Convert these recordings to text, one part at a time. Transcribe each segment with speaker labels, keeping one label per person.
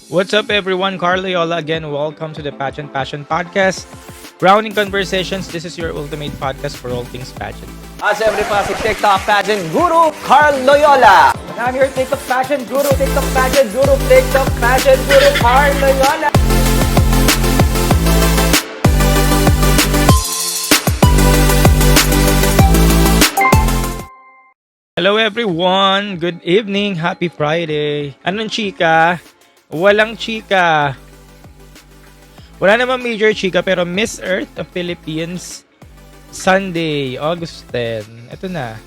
Speaker 1: What's up, everyone? Carl Loyola again. Welcome to the Pageant Passion Podcast. Grounding Conversations. This is your ultimate podcast for all things pageant.
Speaker 2: Siyempre pa si TikTok Pageant Guru, Carl Loyola. And I'm your TikTok Pageant Guru, TikTok Pageant Guru, TikTok Pageant Guru, Carl Loyola.
Speaker 1: Hello, everyone. Good evening. Happy Friday. Anong chika? Walang chika. Wala namang major chika pero Miss Earth of Philippines Sunday, August 10. Ito na.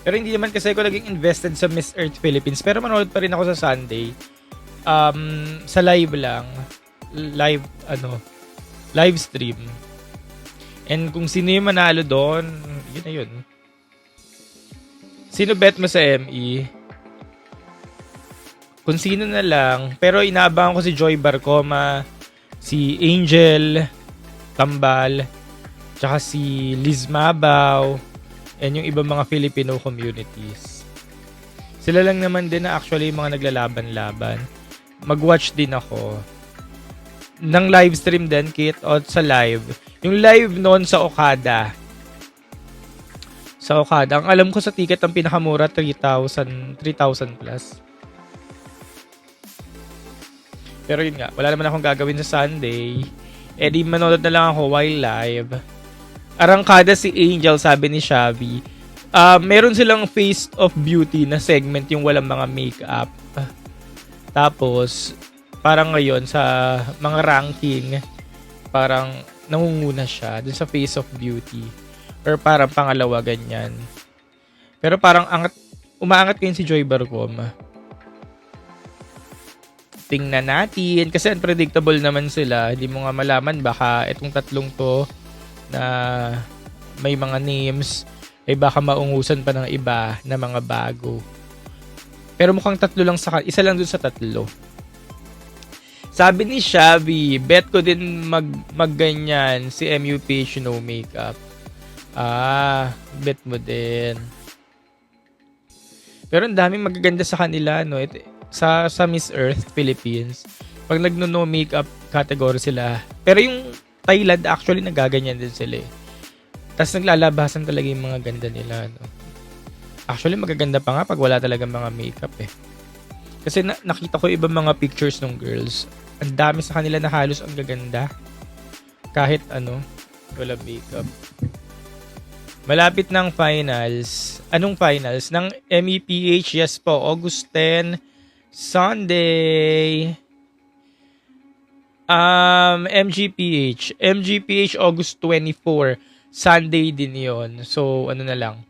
Speaker 1: Pero hindi naman kasi ako naging invested sa Miss Earth Philippines. Pero manood pa rin ako sa Sunday. Sa live lang. Live stream. And kung sino yung manalo doon, yun na yun. Sino bet mo sa ME? Kung sino na lang. Pero inaabangan ko si Joy Barcoma, si Angel Tambal, tsaka si Liz Mabaw, and yung ibang mga Filipino communities. Sila lang naman din na actually mga naglalaban-laban. Mag-watch din ako. Nang live stream din, Kit, o sa live. Yung live noon sa Okada. Sa Okada. Ang alam ko sa ticket, ang pinakamura, 3,000 plus. Pero yun nga, wala naman akong gagawin sa Sunday. Eh di manonood na lang ako while live. Arangkada si Angel, sabi ni Shabby. Meron silang Face of Beauty na segment, yung walang mga makeup. Tapos, parang ngayon sa mga ranking, parang nangunguna siya dun sa Face of Beauty. Or parang pangalawa, ganyan. Pero parang umaangat ngayon si Joy Barcoma. Tingnan natin. Kasi unpredictable naman sila. Hindi mo nga malaman. Baka itong tatlong to na may mga names ay baka maungusan pa ng iba na mga bago. Pero mukhang tatlo lang isa lang dun sa tatlo. Sabi ni Shabby, bet ko din magganyan si MUPH no makeup. Bet mo din. Pero ang daming magaganda sa kanila, no? Sa Miss Earth Philippines, pag nagno-no makeup category sila. Pero yung Thailand actually nagaganyan din sila eh. Tapos naglalabasan talaga yung mga ganda nila, no? Actually magaganda pa nga pag wala talaga mga makeup eh. Kasi nakita ko ibang mga pictures ng girls. Ang dami sa kanila na halos ang gaganda. Kahit wala makeup. Malapit ng finals. Anong finals? Ng MEPH, yes po, August 10, Sunday. MGPH, August 24, Sunday din yon. So, na lang.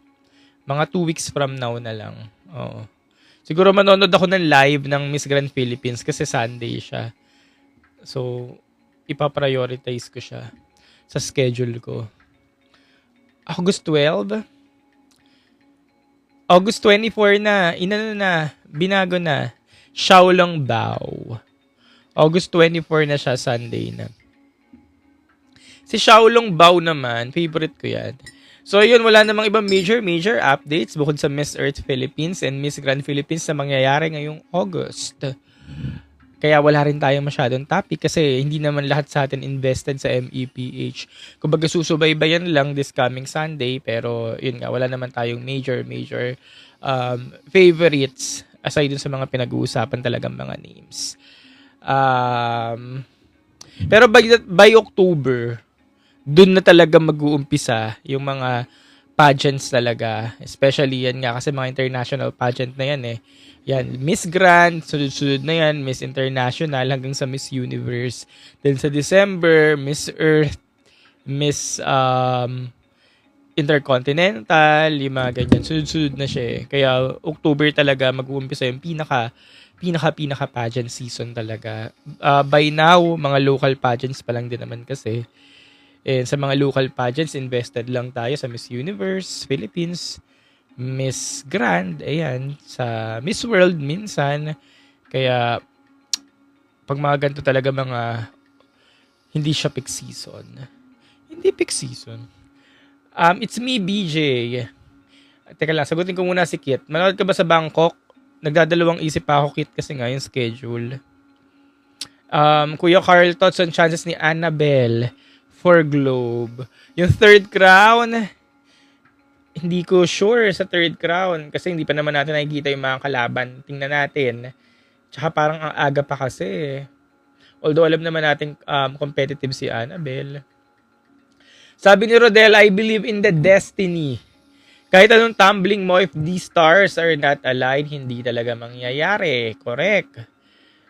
Speaker 1: Mga 2 weeks from now na lang. Oo. Siguro manonood ako ng live ng Miss Grand Philippines kasi Sunday siya. So, ipaprioritize ko siya sa schedule ko. August 12. August 24 na. Binago na. Xiaolong Bao. August 24 na siya, Sunday na. Si Xiaolong Bao naman, favorite ko yan. So yun, wala namang ibang major updates bukod sa Miss Earth Philippines and Miss Grand Philippines na mangyayari ngayong August. Kaya wala rin tayong masyadong topic kasi hindi naman lahat sa atin invested sa MEPH. Kumbaga susubaybayan lang this coming Sunday pero yun nga, wala naman tayong major favorites aside dun sa mga pinag-uusapan talagang mga names. Pero by October, dun na talaga mag-uumpisa yung mga pageants talaga. Especially yan nga kasi mga international pageant na yan eh. Yan, Miss Grand, sunod-sunod na yan, Miss International hanggang sa Miss Universe. Then sa December, Miss Earth, Miss Intercontinental, yung mga ganyan. Sunod-sunod na siya eh. Kaya October talaga mag-uumpisa yung pinaka pageant season talaga. By now, mga local pageants pa lang din naman kasi. And sa mga local pageants, invested lang tayo sa Miss Universe, Philippines, Miss Grand, ayan, sa Miss World minsan. Kaya, pag mga ganito talaga mga, hindi siya peak season. Hindi peak season. It's me, BJ. Teka lang, sagutin ko muna si Kit. Manood ka ba sa Bangkok? nagdadalawang isip pa ako, Kit, kasi nga yung schedule. Kuya Carl, thoughts on chances ni Annabelle for Globe. Yung third crown, hindi ko sure sa third crown kasi hindi pa naman natin nakikita yung mga kalaban. Tingnan natin. Tsaka parang ang aga pa kasi. Although alam naman natin competitive si Annabelle. Sabi ni Rodel, I believe in the destiny. Kahit anong tumbling mo, if these stars are not aligned, hindi talaga mangyayari. Correct.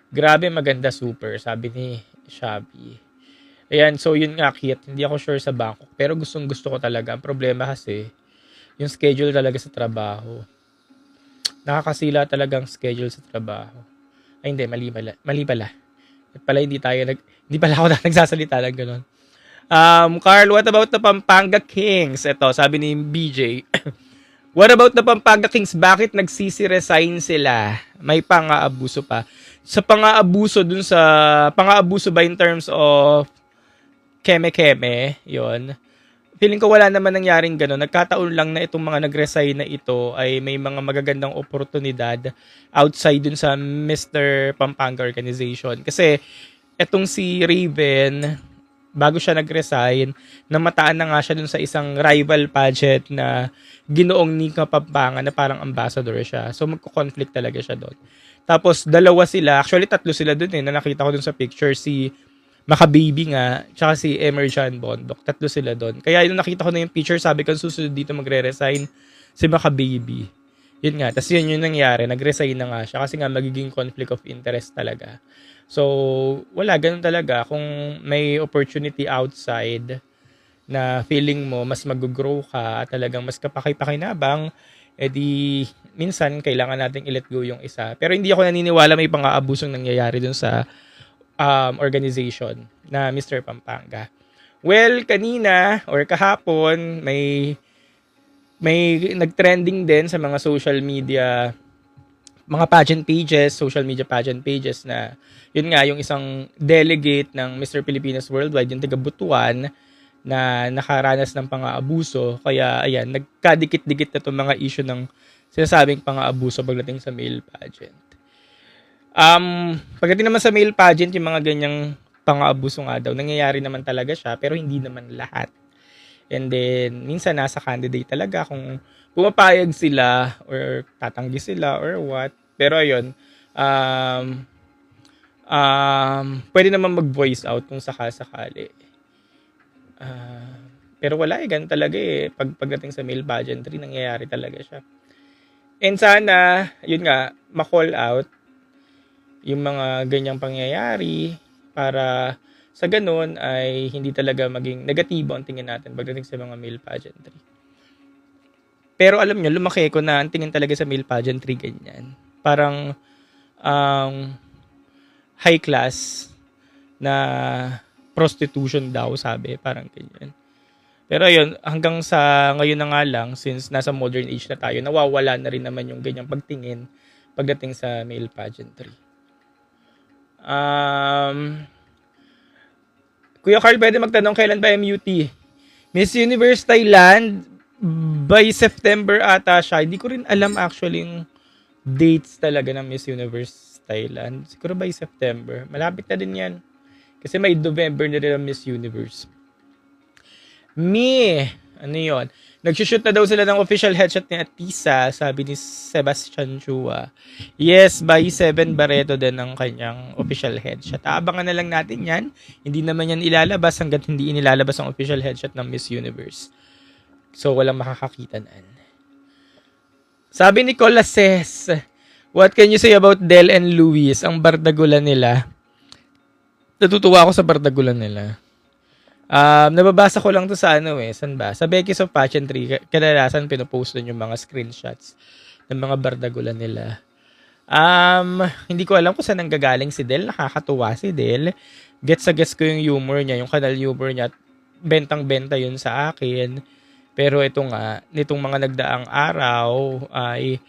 Speaker 1: Grabe, maganda super, sabi ni Shabby. Ayan, so yun nga, Kit. Hindi ako sure sa Bangkok. Pero gustong gusto ko talaga. Ang problema kasi, yung schedule talaga sa trabaho. Nakakasila talagang schedule sa trabaho. Ay, hindi, mali pala. At pala hindi pala ako nagsasalita lang ganun. Carl, what about the Pampanga Kings? Ito, sabi ni BJ. What about the Pampanga Kings? Bakit nagsisi-resign sila? May pang-aabuso pa. Sa pang-aabuso pang-aabuso ba in terms of keme-keme, yon. Feeling ko wala naman nangyaring gano'n. Nagkataon lang na itong mga nag-resign na ito ay may mga magagandang oportunidad outside dun sa Mr. Pampanga Organization. Kasi etong si Raven, bago siya nag-resign, namataan na nga siya dun sa isang rival pageant na ginoong Nika Pampanga na parang ambassador siya. So magko-conflict talaga siya doon. Tapos dalawa sila, actually tatlo sila dun na nakita ko dun sa picture, si Makababy nga, tsaka si Emerjan Bondok. Tatlo sila doon. Kaya yung nakita ko na yung picture, sabi ko susunod dito magre-resign si Makababy. Yun nga. Tapos yun yung nangyari. Nag-resign na nga siya kasi nga magiging conflict of interest talaga. So, wala. Ganun talaga. Kung may opportunity outside na feeling mo mas mag-grow ka at talagang mas kapaki-pakinabang, edi minsan kailangan nating i-let go yung isa. Pero hindi ako naniniwala may pang-aabusong nangyayari dun sa organization na Mr. Pampanga. Well, kanina or kahapon may nag-trending din sa mga social media, mga pageant pages, social media pageant pages na yun nga yung isang delegate ng Mr. Pilipinas Worldwide, yung taga Butuan na nakaranas ng pang-aabuso. Kaya ayan, nagkadikit-dikit na itong mga issue ng sinasabing pang-aabuso pagdating sa male pageant. Pagdating naman sa male pageant, yung mga ganyang pang-aabuso nga daw, nangyayari naman talaga siya, pero hindi naman lahat. And then, minsan nasa candidate talaga kung pumapayag sila or tatanggi sila or what. Pero ayun, pwede naman mag-voice out kung sakasakali. Pero wala ganun talaga pagdating sa male pageantry, nangyayari talaga siya. And sana, yun nga, ma-call out yung mga ganyang pangyayari para sa ganun ay hindi talaga maging negatibo ang tingin natin pagdating sa mga male pageantry. Pero alam nyo, lumaki ko na ang tingin talaga sa male pageantry ganyan. Parang high class na prostitution daw, sabi. Parang ganyan. Pero ayun, hanggang sa ngayon na nga lang, since nasa modern age na tayo, nawawala na rin naman yung ganyang pagtingin pagdating sa male pageantry. Kuya Carl, pwede magtanong kailan ba MUT? Miss Universe Thailand, by September ata siya. Hindi ko rin alam actually yung dates talaga ng Miss Universe Thailand. Siguro by September. Malapit na din yan. Kasi may November na rin ang Miss Universe. Ano yun? Nagsushoot na daw sila ng official headshot ni Atisa, sabi ni Sebastian Chua. Yes, by 7 Barreto din ang kanyang official headshot. Abangan na lang natin yan. Hindi naman yan ilalabas hanggat hindi inilalabas ang official headshot ng Miss Universe. So, walang makakakita na. Sabi ni Colases, what can you say about Del and Luis? Ang bardagulan nila. Natutuwa ako sa bardagulan nila. Nababasa ko lang to sa saan ba? Sa Becky's of Pageantry, kadalasan pinopost doon yung mga screenshots ng mga bardagulan nila. Hindi ko alam kung saan nanggagaling si Del. Nakakatuwa si Del. Gets ko yung humor niya, yung kanal humor niya. Bentang-benta yun sa akin. Pero ito nga, nitong mga nagdaang araw ay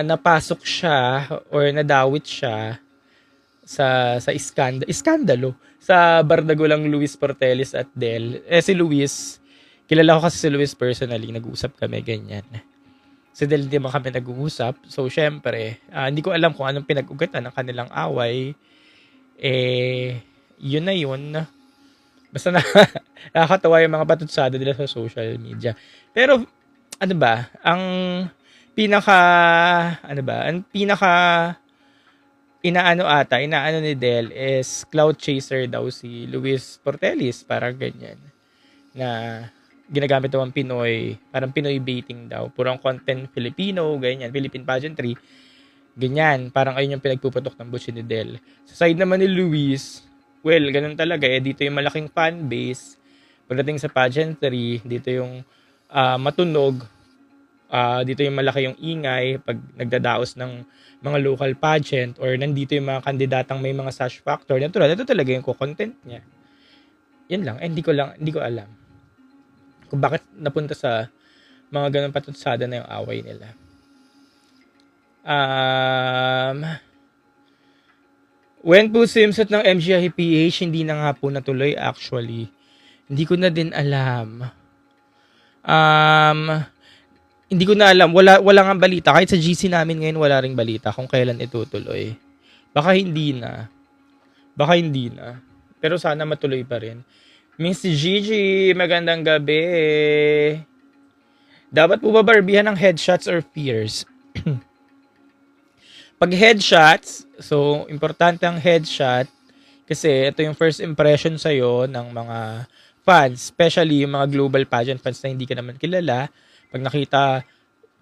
Speaker 1: napasok siya or nadawit siya sa iskandalo sa bardagulang Luis Portelis at Del. Si Luis, kilala ko kasi si Luis personally, nag-usap kami ganyan. Si Del di naman kami nag-uusap. So, syempre, hindi ko alam kung anong pinag-ugatan ng kanilang away. Yun na yun. Basta nakakatawa yung mga batutsada nila sa social media. Pero, ano ba, pinaka, ang pinaka inaano ni Del is cloud chaser daw si Luis Portelis, parang ganyan. Na ginagamit daw ang Pinoy, parang Pinoy baiting daw. Purang content Filipino, ganyan, Philippine pageantry. Ganyan, parang ayun yung pinagpuputok ng butch ni Del. Sa side naman ni Luis, well, ganun talaga dito yung malaking fan base. Pagdating sa pageantry, dito yung matunog, dito yung malaki yung ingay pag nagdadaos ng mga local pageant or nandito yung mga kandidatang may mga sash factor. Natural, ito talaga yung content niya. Yan lang, hindi ko alam kung bakit napunta sa mga ganun patutsada na yung away nila. When po swimsuit ng MGIPH, hindi na nga po natuloy actually. Hindi ko na din alam. Hindi ko na alam. Wala nga balita. Kahit sa GC namin ngayon, wala ring balita kung kailan itutuloy. Baka hindi na. Pero sana matuloy pa rin. Miss Gigi, magandang gabi. Dapat po ba barbihan ng headshots or fears? Pag headshots, so importante ang headshot kasi ito yung first impression sa'yo ng mga fans, especially yung mga global pageant fans na hindi ka naman kilala. Pag nakita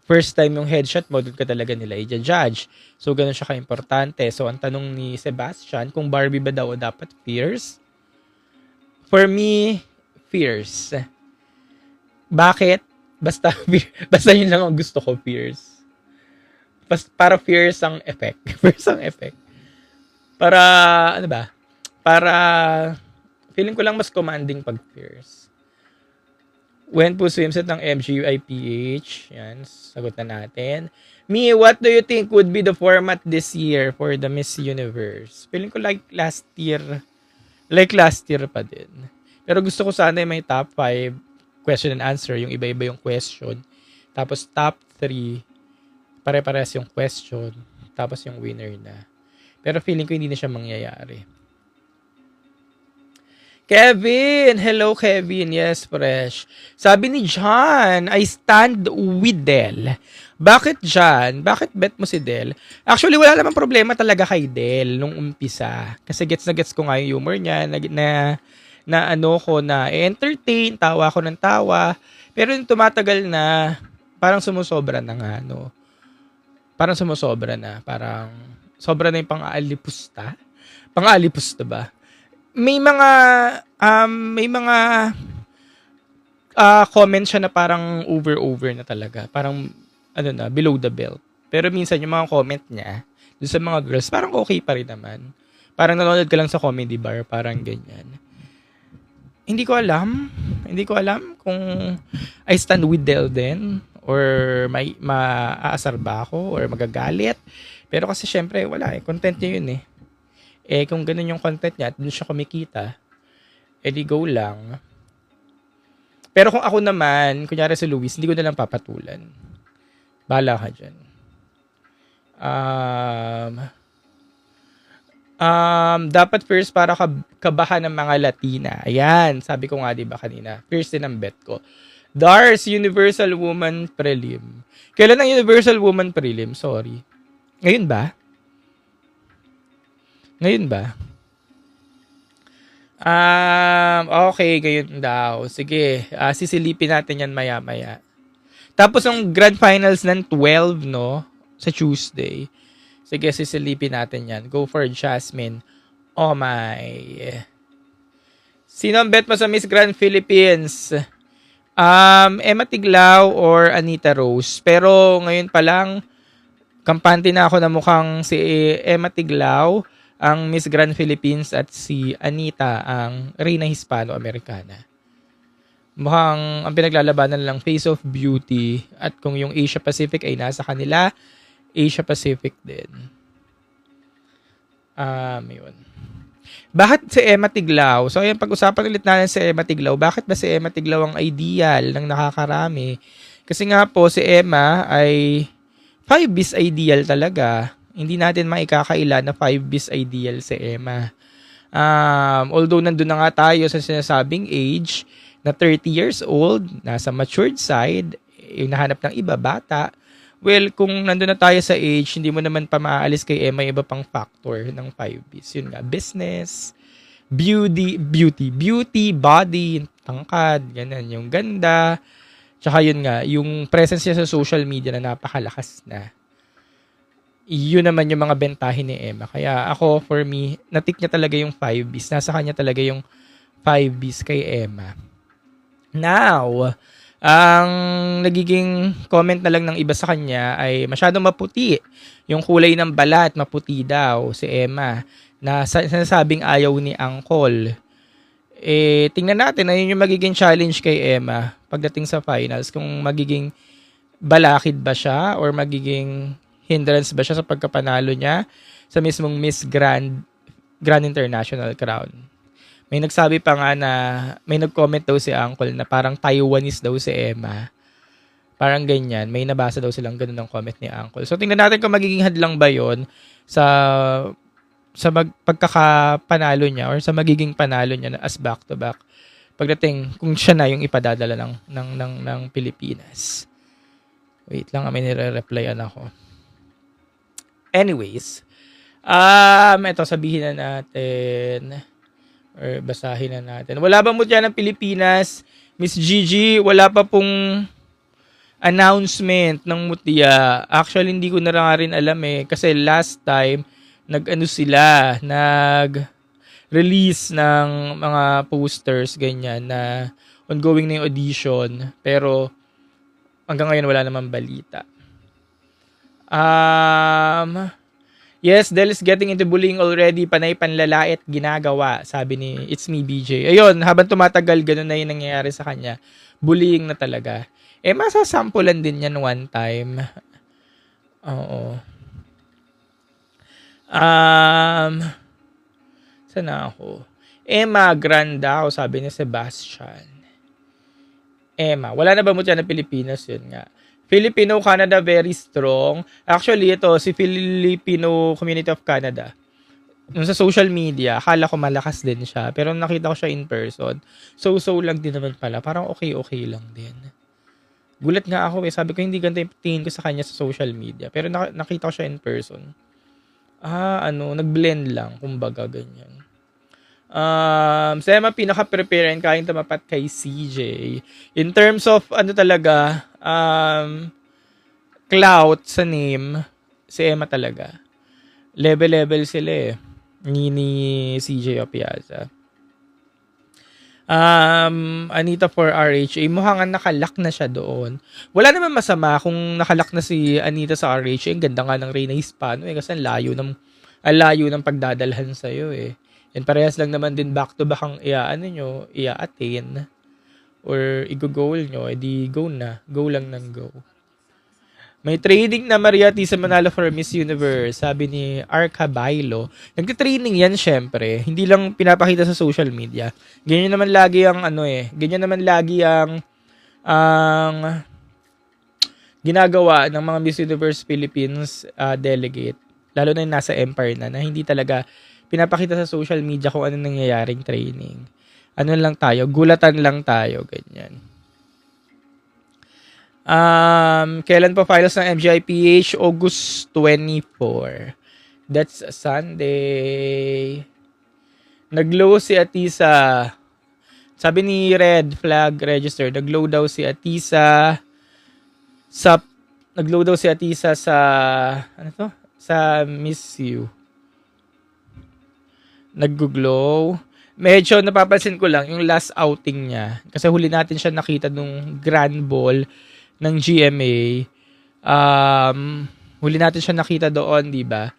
Speaker 1: first time yung headshot mo, doon ka talaga nila i-judge. So, ganun siya ka-importante. So, ang tanong ni Sebastian, kung Barbie ba daw o dapat fierce? For me, fierce. Bakit? Basta yun lang ang gusto ko, fierce. Para fierce ang effect. Para, ano ba? Para, feeling ko lang mas commanding pag fierce. When po swimsuit ng MGUIPH? Yan, sagot na natin. Me, what do you think would be the format this year for the Miss Universe? Feeling ko like last year pa din. Pero gusto ko sana may top 5 question and answer, yung iba-iba yung question. Tapos top 3, pare-pares yung question. Tapos yung winner na. Pero feeling ko hindi na siya mangyayari. Kevin! Hello, Kevin. Yes, fresh. Sabi ni John, I stand with Del. Bakit, John? Bakit bet mo si Del? Actually, wala namang problema talaga kay Del nung umpisa. Kasi gets na gets ko nga yung humor niya na entertain, tawa ko ng tawa. Pero yung tumatagal na, parang sumusobra na nga, no? Parang sumusobra na. Parang sobra na yung pang-aalipusta. Pang-aalipusta ba? May mga comments siya na parang over na talaga. Parang, below the belt. Pero minsan yung mga comment niya, dun sa mga girls, parang okay pa rin naman. Parang nanonood ka lang sa comedy bar, parang ganyan. Hindi ko alam kung I stand with Del din, or may maaasar ba ako, or magagalit. Pero kasi syempre, wala content niya yun eh. Kung ganun yung content niya at doon siya kumikita, di go lang. Pero kung ako naman, kunyari si Luis, hindi ko na lang papatulan. Bahala ka dyan. Dapat first para kabahan ng mga Latina. Ayan, sabi ko nga diba kanina. First din ang bet ko. Dars, Universal Woman Prelim. Kailan ang Universal Woman Prelim? Sorry. Ngayon ba? Okay, ngayon daw. Sige, sisilipin natin yan maya-maya. Tapos ang grand finals ng 12, no? Sa Tuesday. Sige, sisilipin natin yan. Go for Jasmine. Oh my. Sino ang bet mo sa Miss Grand Philippines? Emma Tiglao or Anita Rose. Pero ngayon pa lang, kampante na ako na mukhang si Emma Tiglao ang Miss Grand Philippines at si Anita ang Reyna Hispano-Americana. Mukhang ang pinaglalabanan lang Face of Beauty at kung yung Asia Pacific ay nasa kanila, Asia Pacific din. Yun. Bakit si Emma Tiglao? So, ayan, pag-usapan ulit natin si Emma Tiglao. Bakit ba si Emma Tiglao ang ideal ng nakakarami? Kasi nga po si Emma ay 5bis ideal talaga. Hindi natin maikakaila na 5bis ideal si Emma. Although nandun na nga tayo sa sinasabing age na 30 years old, nasa matured side, yung nahanap ng iba, bata. Well, kung nandun na tayo sa age, hindi mo naman pa maaalis kay Emma yung iba pang factor ng 5bis. Yun nga, business, beauty, body, tangkad, ganun, yung ganda. Tsaka yun nga, yung presence niya sa social media na napakalakas na. Yun naman yung mga bentahin ni Emma. Kaya ako, for me, natik niya talaga yung 5bis. Nasa kanya talaga yung 5bis kay Emma. Now, ang nagiging comment na lang ng iba sa kanya ay masyadong maputi. Yung kulay ng balat, maputi daw si Emma. Na sinasabing ayaw ni Uncle. Tingnan natin na yun yung magiging challenge kay Emma pagdating sa finals. Kung magiging balakid ba siya or magiging hindrance ba siya sa pagkapanalo niya sa mismong Miss Grand International Crown. May nagsabi pa nga na, may nag-comment daw si Uncle na parang Taiwanese daw si Emma. Parang ganyan. May nabasa daw silang ganun ng comment ni Uncle. So, tingnan natin kung magiging hadlang ba yun sa pagkakapanalo niya or sa magiging panalo niya as back-to-back. Pagdating, kung siya na yung ipadadala ng Pilipinas. Wait lang, may nire-replyan ako. Anyways, ito sabihin na natin or basahin na natin. Wala ba mo dyan ng Pilipinas? Miss Gigi, wala pa pong announcement ng mutya. Actually, hindi ko na rin alam kasi last time, nag-release ng mga posters, ganyan, na ongoing na yung audition. Pero, hanggang ngayon, wala namang balita. Yes, Del is getting into bullying already. Panay panlalait ginagawa, sabi ni It's Me BJ. Ayun, habang tumatagal, ganun na yung nangyayari sa kanya. Bullying na talaga. Masasampulan din yan one time. Oo. Sana ako? Emma Grandao, sabi ni Sebastian. Emma, wala na ba mo dyan na Pilipinas? Yun nga. Filipino-Canada, very strong. Actually, ito, si Filipino Community of Canada. Nung sa social media, akala ko malakas din siya. Pero nakita ko siya in person. So lang din naman pala. Parang okay lang din. Gulat nga ako Sabi ko, hindi ganda yung tingin ko sa kanya sa social media. Pero nakita ko siya in person. Nag-blend lang. Kumbaga, ganyan. Sema, pinaka-prepare and kayang tumapat kay CJ. In terms of, clout sa name, si Emma talaga. Level sila ni CJ Opiaza. Anita for RHA, mukhang nakalak na siya doon. Wala naman masama kung nakalak na si Anita sa RHA. Ang ganda nga ng Reyna Hispano kasi ang layo ng pagdadalhan sa'yo And parehas lang naman din back-to-back ang i-attain or i-goal nyo, edi go na. Go lang ng go. May training na Mariati sa Manalo for Miss Universe, sabi ni Arca Bailo. Nagtitraining yan syempre. Hindi lang pinapakita sa social media. Ganyan naman lagi ang ginagawa ng mga Miss Universe Philippines delegate. Lalo na yung nasa Empire na hindi talaga pinapakita sa social media kung ano nangyayaring training. Gulatan lang tayo, ganyan. Kailan pa finals ng MGIPH? August 24. That's Sunday. Nag-low si Atisa. Sabi ni Red Flag Register, nag-low daw si Atisa sa sa Miss You. Nag-glow. Medyo napapansin ko lang yung last outing niya. Kasi huli natin siya nakita nung Grand Ball ng GMA. Huli natin siya nakita doon, di ba?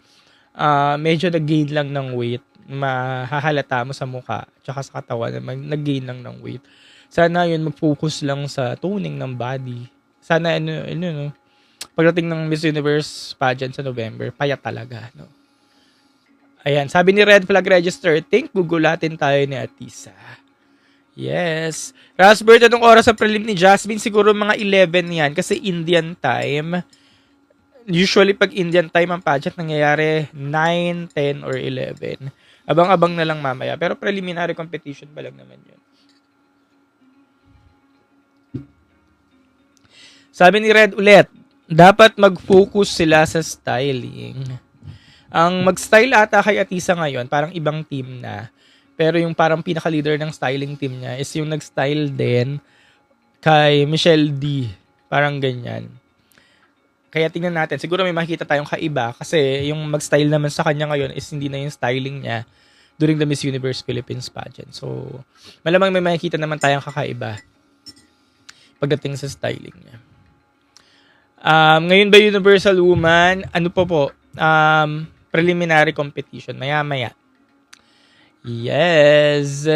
Speaker 1: Medyo nag-gain lang ng weight. Mahahalata mo sa mukha tsaka sa katawan na nag-gain lang ng weight. Sana yun mag-focus lang sa toning ng body. Sana pagdating ng Miss Universe pageant sa November, payat talaga, no? Ayan, sabi ni Red Flag Register, think gugulatin tayo ni Atisa. Yes. Raspberry, anong oras sa prelim ni Jasmine? Siguro mga 11 yan kasi Indian time. Usually pag Indian time ang pageant, nangyayari 9, 10, or 11. Abang-abang na lang mamaya. Pero preliminary competition pa lang naman yun. Sabi ni Red ulit, dapat mag-focus sila sa styling. Ang mag-style ata kay Atisa ngayon, parang ibang team na. Pero yung parang pinaka-leader ng styling team niya is yung nag-style din kay Michelle D. Parang ganyan. Kaya tingnan natin. Siguro may makikita tayong kaiba kasi yung mag-style naman sa kanya ngayon is hindi na yung styling niya during the Miss Universe Philippines pageant. So, malamang may makikita naman tayong kakaiba pagdating sa styling niya. Ngayon ba Universal Woman? Ano po? Preliminary competition. Maya-maya. Yes.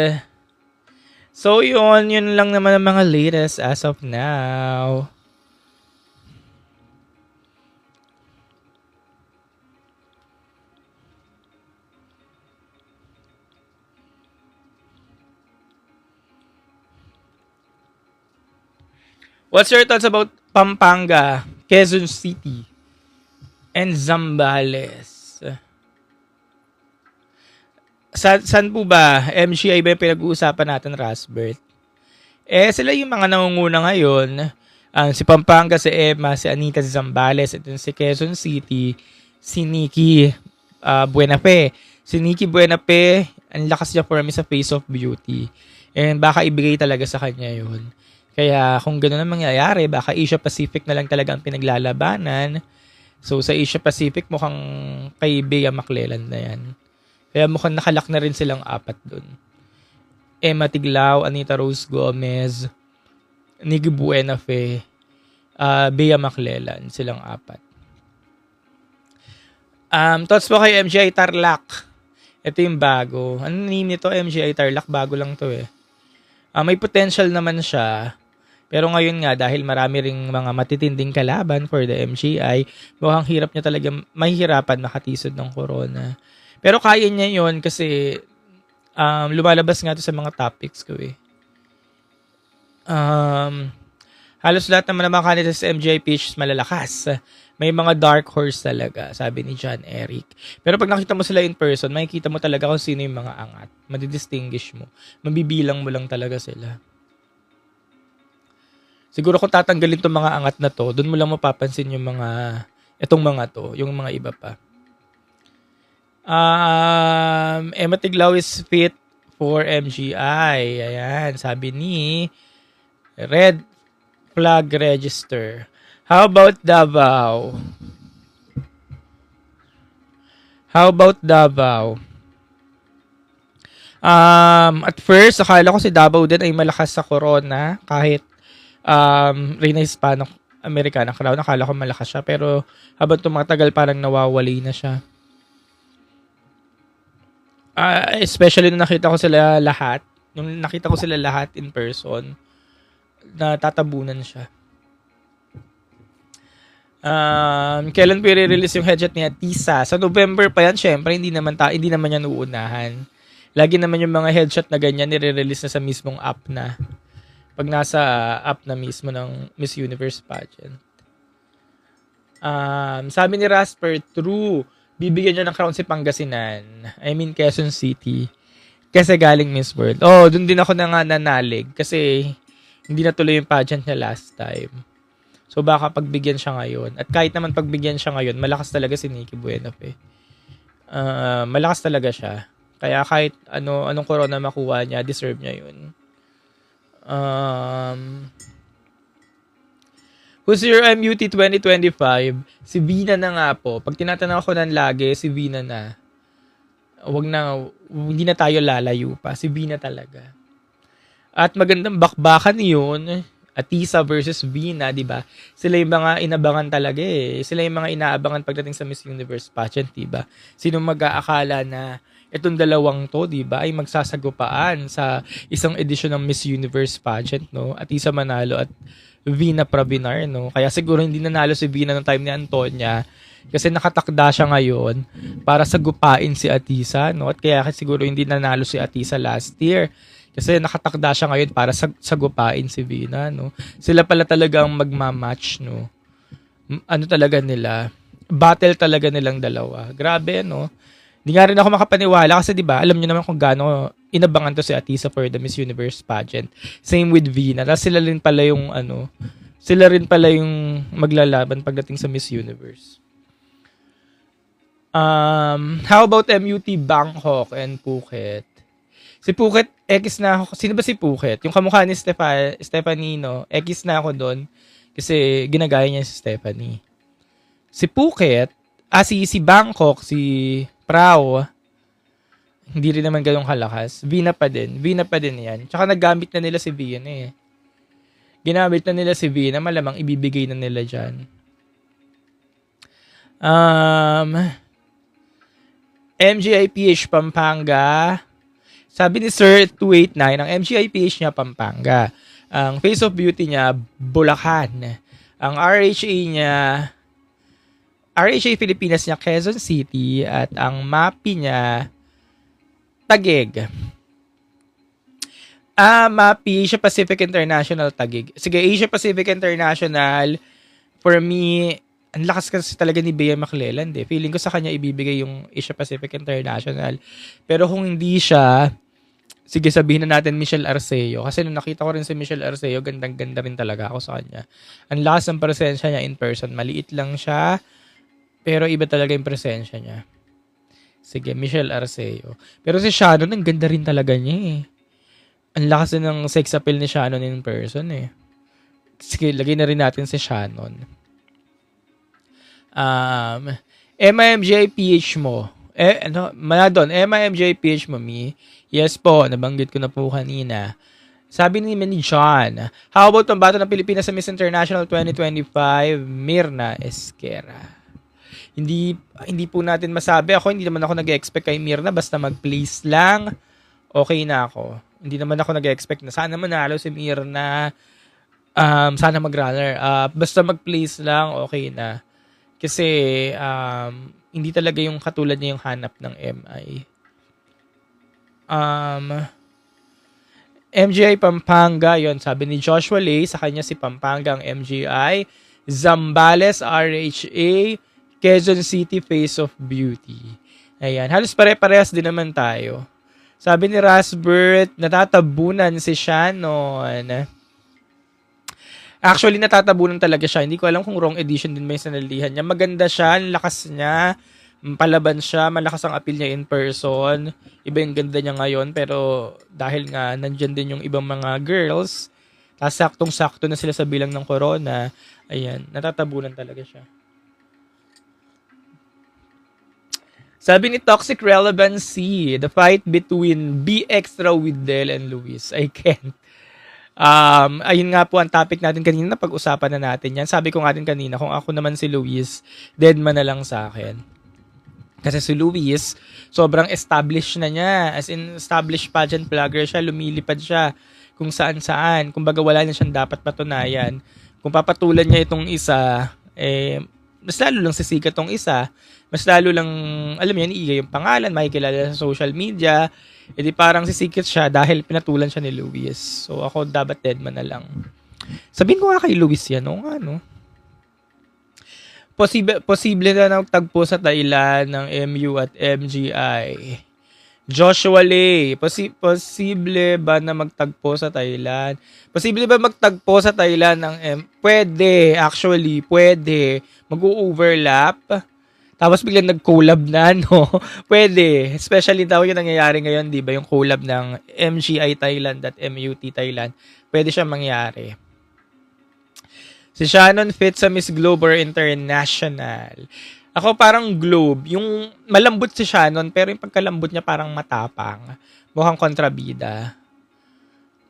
Speaker 1: So, yun lang naman ang mga latest as of now. What's your thoughts about Pampanga, Quezon City, and Zambales? Saan po ba? MGI ba yung pinag-uusapan natin, Rasbert? Sila yung mga nangunguna ngayon. Si Pampanga, si Emma, si Anita, si Zambales, at si Quezon City, si Nikki Buenafe. Si Nikki Buenafe, ang lakas niya for me sa Face of Beauty. And baka ibigay talaga sa kanya yun. Kaya kung gano'n ang mangyayari, baka Asia Pacific na lang talaga ang pinaglalabanan. So sa Asia Pacific, mukhang kay Bea McClelland na yan. Kaya mukhang nakalak na rin silang 4 dun. Emma Tiglao, Anita Rose Gomez, Nikki Buenafe, Bea McClelland, silang 4. Thoughts po kay MGI Tarlac. Ito yung bago. Ano name nito? MGI Tarlac, bago lang to eh. May potential naman siya. Pero ngayon nga, dahil marami ring mga matitinding kalaban for the MGI, mukhang hirap niya talaga, mahihirapan makatisod ng corona. Pero kaya niya yun kasi lumalabas nga to sa mga topics ko eh. Halos lahat naman ng mga candidates sa MGI pitch malalakas. May mga dark horse talaga, sabi ni John Eric. Pero pag nakita mo sila in person, makikita mo talaga kung sino yung mga angat. Madidistinguish mo. Mabibilang mo lang talaga sila. Siguro kung tatanggalin itong mga angat na to, doon mo lang mapapansin yung itong mga to, yung mga iba pa. Emma Tiglao is fit for MGI. Ayan, sabi ni Red Flag Register. How about Davao? At first, akala ko si Davao din ay malakas sa corona kahit Reyna Hispano-Americana crowd. Nakala ko malakas siya. Pero habang tumatagal, parang nawawali na siya. Especially nung nakita ko sila lahat. Nung nakita ko sila lahat in person, natatabunan siya. Kailan po i-release yung headshot ni Atisa? Sa November pa yan, syempre, hindi naman yan uunahan. Lagi naman yung mga headshot na ganyan, nire-release na sa mismong app na. Pag nasa app na mismo ng Miss Universe pageant. Sabi ni Rasper, true, bibigyan niya ng crown si Pangasinan. I mean, Quezon City. Kasi galing Miss World. Dun din ako nanalig. Kasi hindi natuloy yung pageant niya last time. So baka pagbigyan siya ngayon. At kahit naman pagbigyan siya ngayon, malakas talaga si Nikki Buenafe. Malakas talaga siya. Kaya kahit anong corona makuha niya, deserve niya yun. Who's your MUT 2025? Si Vina na nga po. Pag tinatanong ko ng lagi, si Vina na. Hindi na tayo lalayo pa. Si Vina talaga. At magandang bakbakan yun. Atisa versus Vina, di ba? Sila yung mga inabangan talaga eh. Sila yung mga inaabangan pagdating sa Miss Universe pageant, di ba? Sino mag-aakala na itong dalawang to, di ba, ay magsasagupaan sa isang edisyon ng Miss Universe pageant, no? Atisa Manalo at Vina Prabinar, no? Kaya siguro hindi nanalo si Vina noong time ni Antonia kasi nakatakda siya ngayon para sagupain si Atisa, no? At kaya siguro hindi nanalo si Atisa last year Kasi nakatakda siya ngayon para sagupain si Vina, no? Sila pala talagang magmamatch, no? Ano talaga nila? Battle talaga nilang dalawa. Grabe, no? Hindi nga rin ako makapaniwala kasi 'di ba, alam niyo naman kung gaano inabangan to si Atisa for the Miss Universe pageant. Same with Vina. Tapos sila rin pala yung maglalaban pagdating sa Miss Universe. How about MUT Bangkok and Phuket? Si Phuket, X na ako. Sino ba si Phuket? Yung kamukha ni Stephanie, no? X na ako doon kasi ginagaya niya si Stephanie. Si Phuket, si Bangkok, si Prao, hindi rin naman ganun kalakas. Vina pa din yan. Tsaka naggamit na nila si Vina eh. Ginamit na nila si Vina, malamang ibibigay na nila dyan. MGIPH Pampanga. Sabi ni Sir 289, ang MGIPH niya Pampanga. Ang Face of Beauty niya Bulacan. Ang RHA Pilipinas niya Quezon City at ang MAPI niya Taguig. MAPI Asia Pacific International Taguig. Sige, Asia Pacific International, for me, ang lakas kasi talaga ni Bea McClelland eh. Feeling ko sa kanya ibibigay yung Asia Pacific International. Pero kung hindi siya, sige, sabihin na natin Michelle Arceo. Kasi nung nakita ko rin si Michelle Arceo, gandang-ganda rin talaga ako sa kanya. Ang lakas ng presensya niya in person. Maliit lang siya, pero iba talaga yung presensya niya. Sige, Michelle Arceo. Pero si Shannon, ang ganda rin talaga niya eh. Ang lakas din ng sex appeal ni Shannon in person eh. Sige, lagay na rin natin si Shannon. MIMJPH mo. Manadon, MIMJPH mo, Mi. Yes po, nabanggit ko na po kanina. Sabi ni John, how about ang bato ng Pilipinas sa Miss International 2025, Mirna Esquera? Hindi po natin masabi. Hindi naman ako nag-expect kay Mirna. Basta mag-place lang, okay na ako. Hindi naman ako nag-expect na sana manalo si Mirna. Sana mag-runner. Basta mag-place lang, okay na. Kasi, hindi talaga yung katulad niya yung hanap ng MI. MGI Pampanga, yon sabi ni Joshua Lay, sa kanya si Pampanga ang MGI. Zambales, RHA, Quezon City, Face of Beauty. Ayan, halos pare-parehas din naman tayo. Sabi ni Rasbert, natatabunan si Shannon. Actually, natatabunan talaga siya. Hindi ko alam kung wrong edition din may sanalihan niya. Maganda siya, lakas niya, palaban siya, malakas ang appeal niya in person. Iba yung ganda niya ngayon, pero dahil nga nandyan din yung ibang mga girls, saktong-sakto na sila sa bilang ng corona, ayan, natatabunan talaga siya. Sabi ni Toxic Relevancy, the fight between Be Extra with Del and Luis. I can't. Ayun nga po ang topic natin kanina, napag-usapan na natin yan. Sabi ko nga din kanina, kung ako naman si Luis, dead man na lang sa akin. Kasi si Luis, sobrang established na niya. As in, established pageant vlogger siya, lumilipad siya kung saan-saan. Kumbaga wala na siyang dapat patunayan. Kung papatulan niya itong isa, mas lalo lang sisikat tong isa. Mas lalo lang, alam niya, iiga yung pangalan, makikilala sa social media. Di parang sisikit siya dahil pinatulan siya ni Luis. So ako dapat dead man na lang. Sabihin ko nga kay Luis yan, no? Posible na nagtagpo sa Thailand ng MU at MGI. Joshua Lay, posible ba na magtagpo sa Thailand? Posible ba magtagpo sa Thailand ng Pwede, actually, pwede. Mag-overlap. Tapos biglang nag-collab na, no? Pwede. Especially daw yung nangyayari ngayon, di ba? Yung collab ng MGI Thailand at MUT Thailand. Pwede siya mangyari. Si Shannon fit sa Miss Globe or International. Ako parang Globe. Yung malambot si Shannon, pero yung pagkalambot niya parang matapang. Mukhang kontrabida.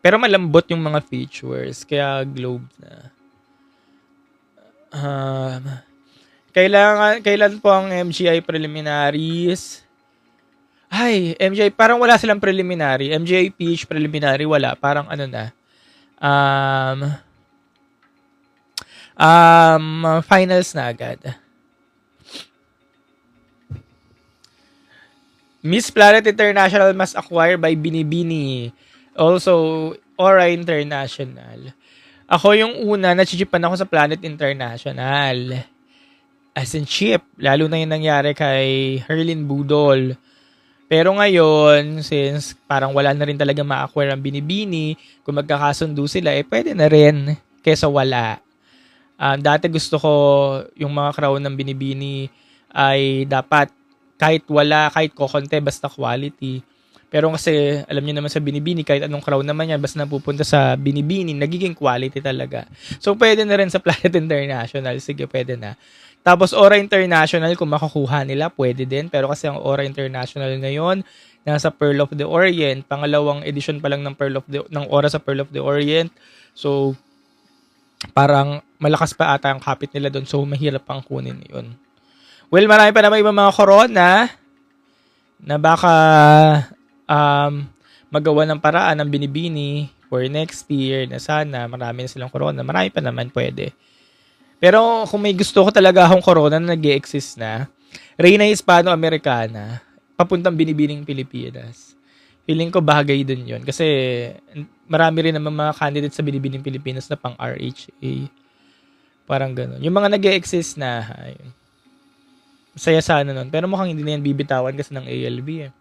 Speaker 1: Pero malambot yung mga features. Kaya Globe na. Kailan po ang MGI preliminaries? Ay, MGI, parang wala silang preliminary. MGI PH preliminary, wala. Parang ano na. Finals na agad. Miss Planet International must acquire by Binibini. Also, Aura International. Ako yung una, nachichipan ako sa Planet International. As in chip, lalo na yung nangyari kay Herlin Budol. Pero ngayon, since parang wala na rin talaga ma-acquire ang Binibini, kung magkakasundo sila, pwede na rin kesa wala. Dati gusto ko yung mga crown ng Binibini ay dapat kahit wala, kahit kokonte, basta quality. Pero kasi, alam niyo naman sa Binibini, kahit anong crown naman yan, basta napupunta sa Binibini, nagiging quality talaga. So, pwede na rin sa Planet International. Sige, pwede na. Tapos, Aura International, kung makukuha nila, pwede din. Pero kasi ang Aura International ngayon, nasa Pearl of the Orient. Pangalawang edition pa lang ng Aura sa Pearl of the Orient. So, parang malakas pa ata ang kapit nila doon. So, mahirap pang kunin yun. Well, marami pa naman ibang mga corona na baka magawa ng paraan ng Binibini for next year na sana marami na silang corona. Marami pa naman pwede. Pero kung may gusto ko talaga akong corona na nag-e-exist na, Reyna Hispano-Americana, papuntang Binibining Pilipinas. Feeling ko bagay dun yun. Kasi marami rin naman mga candidates sa Binibining Pilipinas na pang RHA. Parang ganun. Yung mga nag-e-exist na, ayun. Masaya sana nun. Pero mukhang hindi na yan bibitawan kasi ng ALB eh.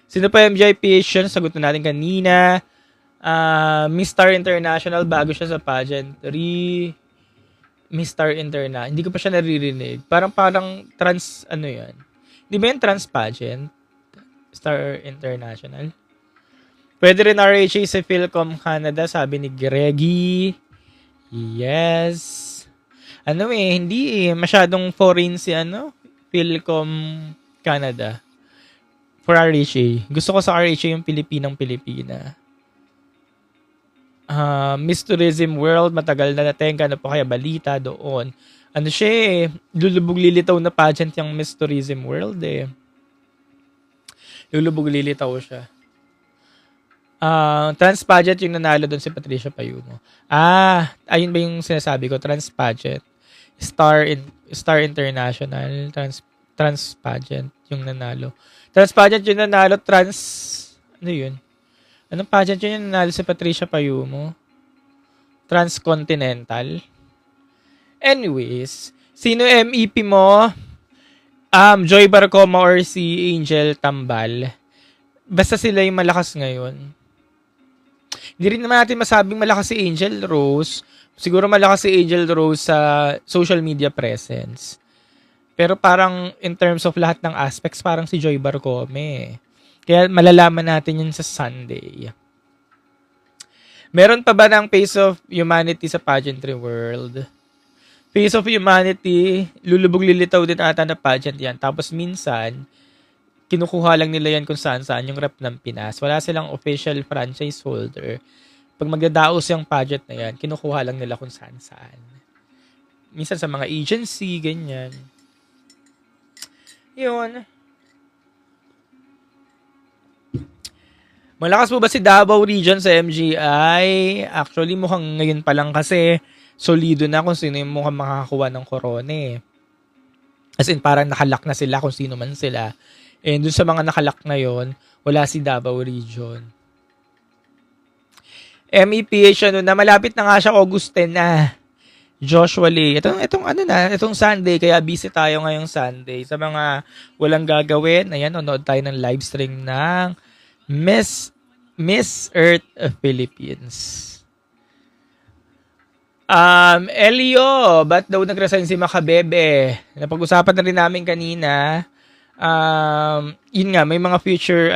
Speaker 1: Sino pa yung MJPH yun? Sagot na natin kanina. Miss Star International, bago siya sa pageantry. Miss Star International. Hindi ko pa siya naririnig. Parang trans, ano yan? Di ba yung trans pageant? Star International? Pwede rin RHA sa Philcom Canada, sabi ni Greggy. Yes. Hindi masyadong foreign si Philcom Canada. For RHA. Gusto ko sa RHA yung Pilipinang-Pilipina. Miss Tourism World, matagal na natin, ano pa kaya balita doon. Lulubog-lilitaw na pageant yung Miss Tourism World eh. Lulubog-lilitaw siya. Trans pageant yung nanalo doon si Patricia Payumo. Ayun ba yung sinasabi ko? Trans pageant. Star International. Trans pageant yung nanalo. Trans pageant yung nanalo. Ano yun? Anong pageant yun yung nanalo si Patricia Payumo? Transcontinental. Anyways, sino MEP mo? Joy Barcoma or si Angel Tambal. Basta sila yung malakas ngayon. Hindi rin naman natin masabing malakas si Angel Rose. Siguro malakas si Angel Rose sa social media presence. Pero parang in terms of lahat ng aspects, parang si Joy Barcome. Kaya malalaman natin yun sa Sunday. Meron pa ba ng Face of Humanity sa pageantry world? Face of Humanity, lulubog-lilitaw din ata na pageant yan. Tapos minsan, kinukuha lang nila yan kung saan-saan yung rep ng Pinas. Wala silang official franchise holder. Pag magdadaos yung pageant na yan, kinukuha lang nila kung saan-saan. Minsan sa mga agency, ganyan. Yun. Malakas po ba si Davao Region sa MGI? Actually, mukhang ngayon pa lang kasi solido na kung sino yung mukhang makakakuha ng corona eh. As in, parang nakalak na sila kung sino man sila. And dun sa mga nakalak na yon, wala si Davao Region. MEPH, na malapit na nga siya August 10 na. Joshua Lee. Itong Sunday, kaya busy tayo ngayong Sunday. Sa mga walang gagawin, ayan, nanood tayo ng live stream ng Miss Earth Philippines. Elio, ba't daw nag-resign si Makabebe? Napag-usapan na rin namin kanina. Yun nga, may mga future,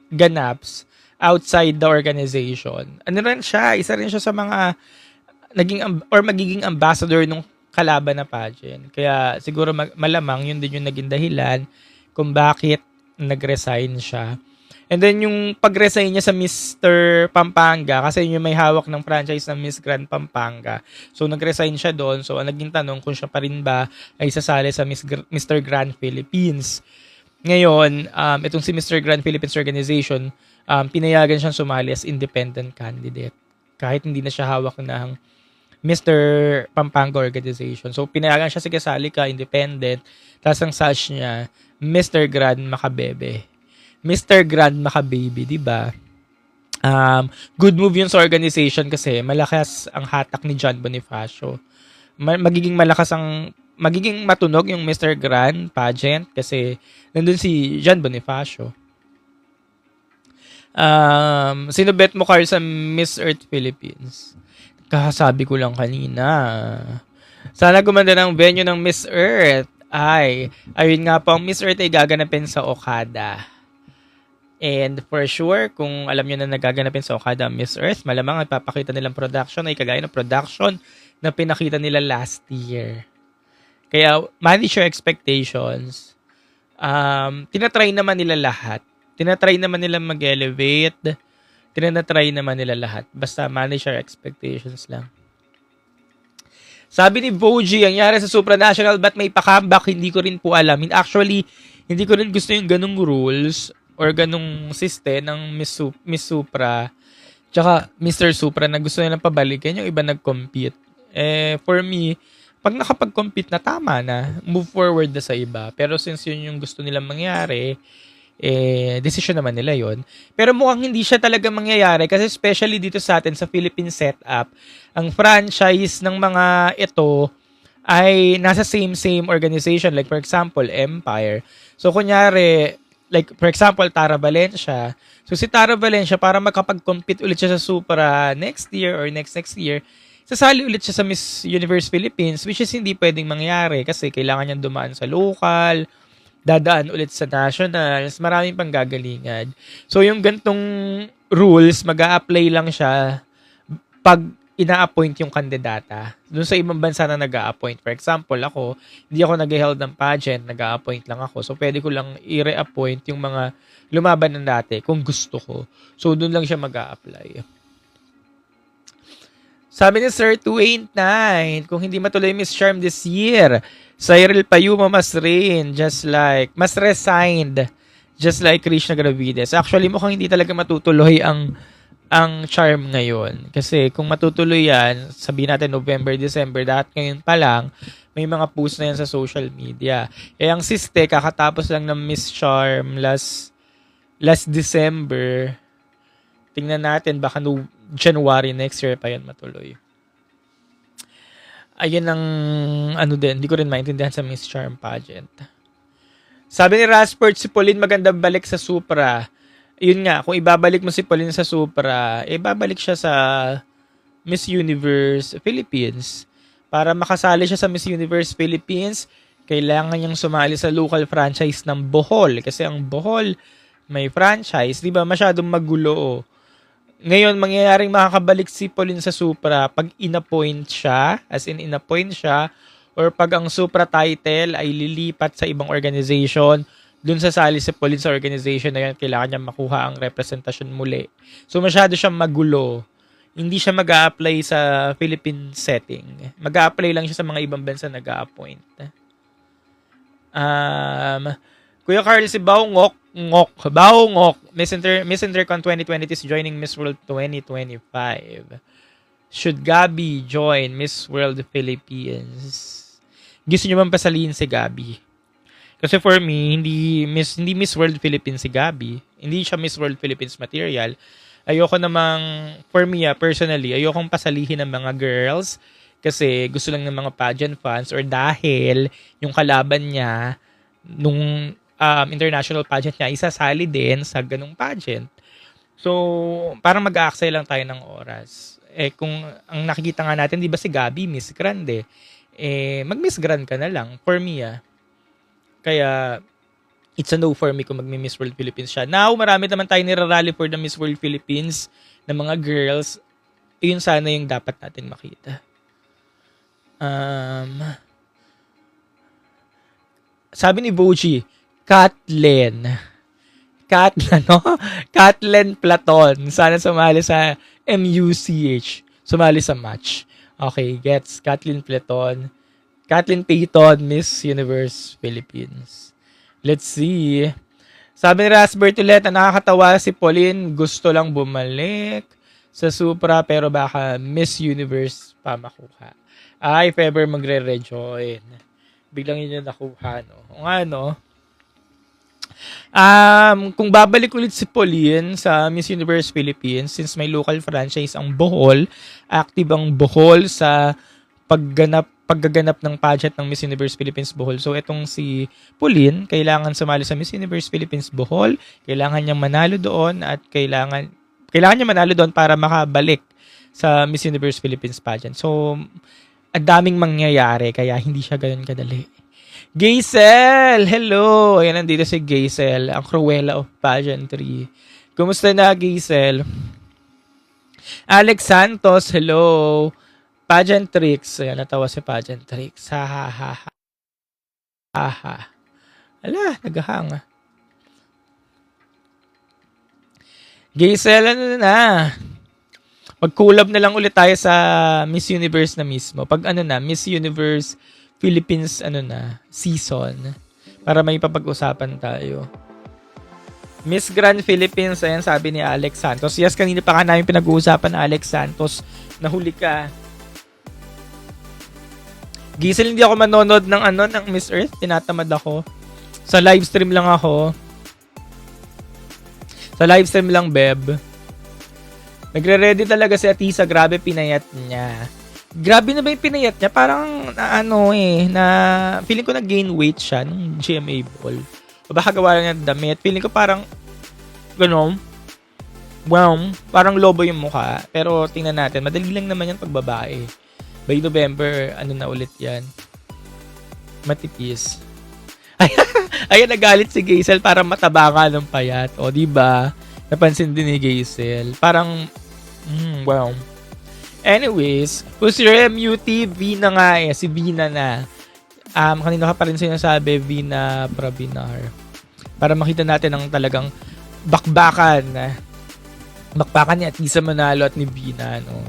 Speaker 1: ganaps outside the organization. Isa rin siya sa mga magiging ambassador nung kalaban na pageant. Kaya siguro malamang yun din yung naging dahilan kung bakit nag-resign siya. And then yung pag-resign niya sa Mr. Pampanga, kasi yun yung may hawak ng franchise ng Miss Grand Pampanga. So nag-resign siya doon. So ang naging tanong kung siya pa rin ba ay sasali sa Mr. Grand Philippines. Ngayon, itong si Mr. Grand Philippines Organization, pinayagan siyang sumali as independent candidate. Kahit hindi na siya hawak ng Mr. Pampanga Organization. So pinayagan siya, sige sali ka, independent. Tapos ang sash niya, Mr. Grand Makabebe. Mr. Grand Makababy, di ba? Good move yun sa organization kasi malakas ang hatak ni John Bonifacio. Magiging matunog yung Mr. Grand pageant kasi nandun si John Bonifacio. Sino bet mo, Carl, sa Miss Earth Philippines? Kasabi ko lang kanina. Sana gumanda ng venue ng Miss Earth. Ayun nga po, ang Miss Earth ay gaganapin sa Okada. And for sure, kung alam nyo na nagaganapin sa Okada Miss Earth, malamang ipapakita nilang production ay kagaya ng production na pinakita nila last year. Kaya, manage your expectations. Tinatry naman nila lahat. Tinatry naman nila mag-elevate. Tinatry naman nila lahat. Basta manage your expectations lang. Sabi ni Boji, ang yari sa Supranational, ba't may pa-comeback? Hindi ko rin po alam. Actually, hindi ko rin gusto yung ganung rules or ganung system ng Miss Supra tsaka Mr. Supra na gusto nilang pabalikin yung iba nag-compete. For me, pag nakapag-compete na, tama na. Move forward na sa iba. Pero since yun yung gusto nilang mangyari, decision naman nila yon. Pero mukhang hindi siya talaga mangyayari kasi especially dito sa atin sa Philippine setup, ang franchise ng mga ito ay nasa same organization. Like for example, Empire. So kunyari, like for example, Tara Valencia. So si Tara Valencia, para makapag-compete ulit siya sa Supra next year or next year, sasali ulit siya sa Miss Universe Philippines, which is hindi pwedeng mangyari kasi kailangan niyang dumaan sa local, dadaan ulit sa nationals, maraming pang gagalingan. So yung gantong rules, mag-a-apply lang siya pag ina-appoint yung kandidata. Doon sa ibang bansa na nag-a-appoint. For example, ako, hindi ako nag-held ng pageant, nag-a-appoint lang ako. So pwede ko lang i-re-appoint yung mga lumaban na dati kung gusto ko. So doon lang siya mag-a-apply. Sabi ni Sir 289, kung hindi matuloy Miss Charm this year, Cyril Payuma mas resigned, just like Krishna Gravides. Actually, mukhang hindi talaga matutuloy ang Charm ngayon. Kasi kung matutuloy yan, sabihin natin November, December, dapat ngayon pa lang, may mga post na yan sa social media. Ang siste, kakatapos lang ng Miss Charm last December. Tingnan natin, baka January next year pa yan matuloy. Ayun ang hindi ko rin maintindihan sa Miss Charm pageant. Sabi ni Rasport, si Pauline maganda balik sa Supra. Yun nga, kung ibabalik mo si Pauline sa Supra, babalik siya sa Miss Universe Philippines. Para makasali siya sa Miss Universe Philippines, kailangan niyang sumali sa local franchise ng Bohol. Kasi ang Bohol may franchise, di ba? Masyadong magulo. Ngayon, mangyayaring makakabalik si Pauline sa Supra pag in-appoint siya, or pag ang Supra title ay lilipat sa ibang organization, dun sasali si Pauline sa organization na yun, kailangan niya makuha ang representasyon muli. So, masyado siyang magulo. Hindi siya mag-a-apply sa Philippine setting. Mag-a-apply lang siya sa mga ibang bansa nag-a-appoint. Kuya Carl, si Baungok, Miss Intercon 2020 is joining Miss World 2025. Should Gabi join Miss World Philippines? Gusto niyo bang pasalihin si Gabi? Kasi for me, hindi Miss World Philippines si Gabi. Hindi siya Miss World Philippines material. Ayoko namang, for me personally, ayokong pasalihin ng mga girls kasi gusto lang ng mga pageant fans or dahil yung kalaban niya nung international pageant niya, isasali din sa ganung pageant. So, parang mag-aaksay lang tayo ng oras. Kung ang nakikita nga natin, di ba si Gabi, Miss Grande, mag-Miss Grand ka na lang, for me. Kaya, it's a no for me kung mag-Miss World Philippines siya. Now, marami naman tayo nirarally for the Miss World Philippines na mga girls. Yun sana yung dapat natin makita. Sabi ni Boji, Kathleen Platon. Sana sumali sa MUCH. Sumali sa match. Okay, gets. Kathleen Payton, Miss Universe Philippines. Let's see. Sabi ni Raspberry ulit, nakakatawa si Pauline. Gusto lang bumalik sa Supra pero baka Miss Universe pa makuha. If ever magre-rejoin. Biglang yun yung nakuha, no? O nga, no? Kung babalik ulit si Pauline sa Miss Universe Philippines, since may local franchise ang Bohol, active ang Bohol sa paggaganap ng pageant ng Miss Universe Philippines Bohol. So, itong si Pauline, kailangan sumali sa Miss Universe Philippines Bohol, kailangan niyang manalo doon at kailangan niya manalo doon para makabalik sa Miss Universe Philippines pageant. So, ang daming mangyayari kaya hindi siya ganoon kadali. Gaysel! Hello! Ayan, nandito si Gaysel, ang Cruella of Pageantry. Kumusta na, Gaysel? Alex Santos, hello! Pageantrix. Ayan, natawa si Pageantrix. Ha, ha, ha, ha. Ha, ha. Ala, naghahanga. Gaysel, ano na? Mag-collab na lang ulit tayo sa Miss Universe na mismo. Pag Miss Universe Philippines season para may papag-usapan tayo. Miss Grand Philippines, ayan sabi ni Alex Santos. Yes, kanina pa namin pinag-uusapan Alex Santos. Nahuli ka. Gisel, hindi ako manonood ng Miss Earth. Tinatamad ako. Sa live stream lang ako. Sa live stream lang, Beb. Nagre-ready talaga si Atisa. Grabe, pinayat niya. Grabe na ba yung pinayat niya? Parang, feeling ko nag-gain weight siya nung GMA ball. O baka gawa lang niya ng damit. Feeling ko parang, parang lobo yung mukha. Pero tingnan natin, madali lang naman yan pag babae. By November, na ulit yan? Matipis. Ayan, nagalit si Gaysel para mataba ka ng payat. O, diba? Napansin din ni Gaysel. Parang, wow. Anyways, who's your MUT? Vina nga si Vina na. Kanina ka pa rin sinasabi, Vina Prabinar. Para makita natin ang talagang bakbakan ni Atisa Manalo at ni Vina, no?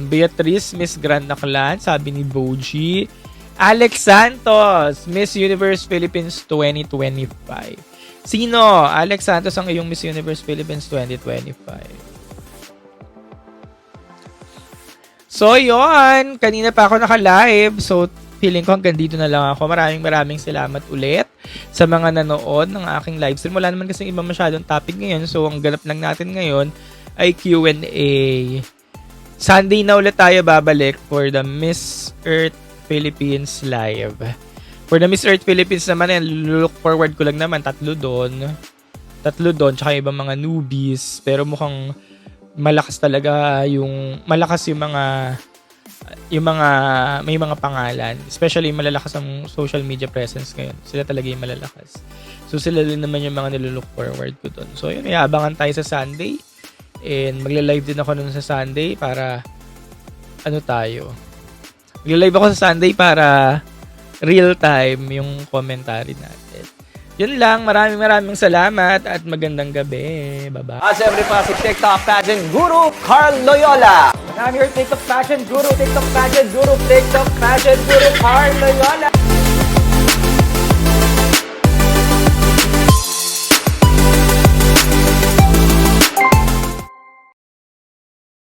Speaker 1: Beatrice, Miss Grand Naklan, sabi ni Boji. Alex Santos, Miss Universe Philippines 2025. Sino? Alex Santos ang iyong Miss Universe Philippines 2025. So, yon. Kanina pa ako naka-live. So, feeling ko hanggang dito na lang ako. Maraming salamat ulit sa mga nanood ng aking live stream. Wala naman kasi iba masyadong topic ngayon. So, ang ganap lang natin ngayon ay Q&A. Sunday na ulit tayo babalik for the Miss Earth Philippines live. For the Miss Earth Philippines naman, look forward ko lang naman. Tatlo doon. Tsaka ibang mga newbies. Pero mukhang malakas yung mga may mga pangalan, especially malalakas ang social media presence ngayon. Sila talaga yung malalakas. So sila din naman yung mga nilook forward ko doon. So yun, may abangan tayo sa Sunday. And magla-live din ako nun sa Sunday para magla-live ako sa Sunday para real time yung commentary natin. Yun lang, maraming salamat at magandang gabi. Bye-bye.
Speaker 2: Siyempre pa si TikTok Pageant Guru Carl Loyola. And I'm your TikTok Pageant Guru, TikTok Pageant Guru, TikTok Pageant Guru Carl Loyola.